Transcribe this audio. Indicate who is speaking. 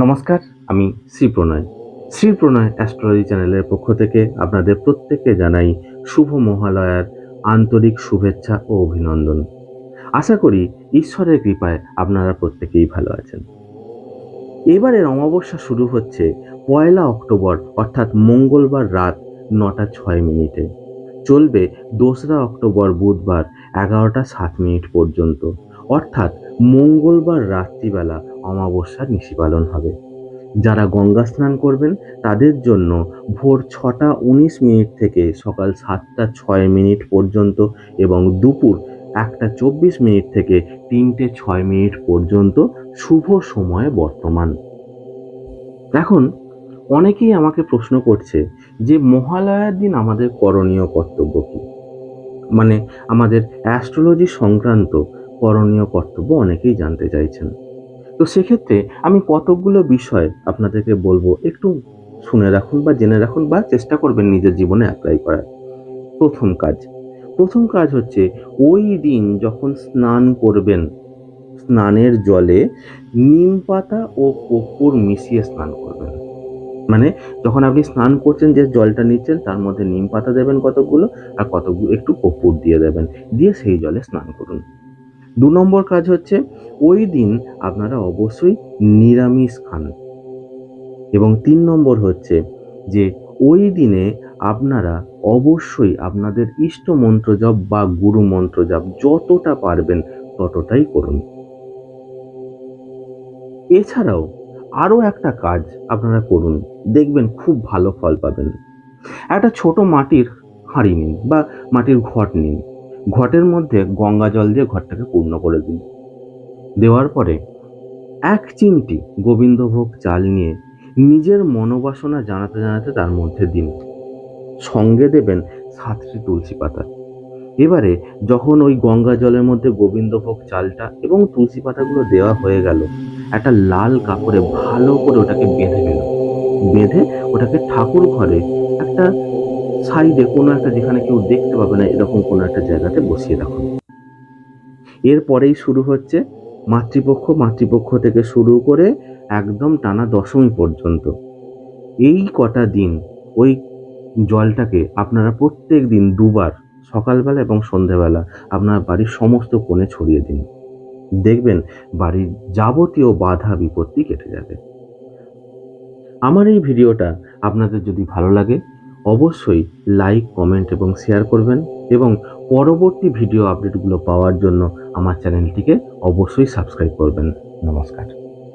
Speaker 1: নমস্কার, আমি শ্রী প্রণয় অ্যাস্ট্রোলজি চ্যানেলের পক্ষ থেকে আপনাদের প্রত্যেককে জানাই শুভ মহালয়ার আন্তরিক শুভেচ্ছা ও অভিনন্দন। আশা করি ঈশ্বরের কৃপায় আপনারা প্রত্যেকেই ভালো আছেন। এবারের অমাবস্যা শুরু হচ্ছে 1 অক্টোবর অর্থাৎ মঙ্গলবার রাত 9টা 6 মিনিটে। চলবে 2রা অক্টোবর বুধবার 11টা 7 মিনিট পর্যন্ত, অর্থাৎ মঙ্গলবার রাত্রিবেলা অমাবস্যার নিশি পালন হবে। যারা গঙ্গা স্নান করবেন তাদের জন্য ভোর 6টা 19 মিনিট থেকে সকাল 7টা 6 মিনিট পর্যন্ত এবং দুপুর 1টা 24 মিনিট থেকে 3টে 6 মিনিট পর্যন্ত শুভ সময় বর্তমান। এখন অনেকেই আমাকে প্রশ্ন করছে যে মহালয়ার দিন আমাদের করণীয় কর্তব্য কি, মানে আমাদের অ্যাস্ট্রোলজি সংক্রান্ত করণীয় কর্তব্য অনেকেই জানতে চাইছেন। তো সেক্ষেত্রে আমি কতকগুলো বিষয় আপনাদেরকে বলবো, একটু শুনে রাখুন বা জেনে রাখুন বা চেষ্টা করবেন নিজের জীবনে অ্যাপ্লাই করার। প্রথম কাজ হচ্ছে ওই দিন যখন স্নান করবেন, স্নানের জলে নিম পাতা ও কর্পূর মিশিয়ে স্নান করবেন। মানে যখন আপনি স্নান করছেন, যে জলটা নিচ্ছেন তার মধ্যে নিম পাতা দেবেন কতকগুলো, আর কতগুলো একটু কর্পূর দিয়ে দেবেন, দিয়ে সেই জলে স্নান করুন। 2 নম্বর কাজ হচ্ছে ওই দিন আপনারা অবশ্যই নিরামিষ খান। এবং 3 নম্বর হচ্ছে যে ওই দিনে আপনারা অবশ্যই আপনাদের ইষ্ট মন্ত্র জপ বা গুরু মন্ত্র জপ যতটা পারবেন ততটাই করুন। এছাড়াও আরও একটা কাজ আপনারা করুন, দেখবেন খুব ভালো ফল পাবেন। একটা ছোট মাটির হাঁড়ি নিন বা মাটির ঘট নিন, ঘটের মধ্যে গঙ্গা জল দিয়ে ঘরটাকে পূর্ণ করে দিন। দেওয়ার পরে 1 চিমটি গোবিন্দভোগ চাল নিয়ে নিজের মনোবাসনা জানাতে জানাতে তার মধ্যে দিন। সঙ্গে দেবেন 7টি তুলসী পাতা। এবারে যখন ওই গঙ্গা জলের মধ্যে গোবিন্দভোগ চালটা এবং তুলসী পাতাগুলো দেওয়া হয়ে গেল, একটা লাল কাপড়ে ভালো করে ওটাকে বেঁধে দিল। বেঁধে ওটাকে ঠাকুর ঘরে একটা সাইডে কোনো একটা, যেখানে কেউ দেখতে পাবে না এরকম কোনো একটা জায়গাতে বসিয়ে রাখুন। এরপরেই শুরু হচ্ছে মাতৃপক্ষ থেকে শুরু করে একদম টানা দশমী পর্যন্ত। এই কটা দিন ওই জলটাকে আপনারা প্রত্যেক দিন 2বার, সকালবেলা এবং সন্ধ্যেবেলা আপনার বাড়ির সমস্ত কোণে ছড়িয়ে দিন। দেখবেন বাড়ির যাবতীয় বাধা বিপত্তি কেটে যাবে। আমার এই ভিডিওটা আপনাদের যদি ভালো লাগে অবশ্যই লাইক, কমেন্ট এবং শেয়ার করবেন, এবং পরবর্তী ভিডিও আপডেটগুলো পাওয়ার জন্য আমার চ্যানেলটিকে অবশ্যই সাবস্ক্রাইব করবেন। নমস্কার।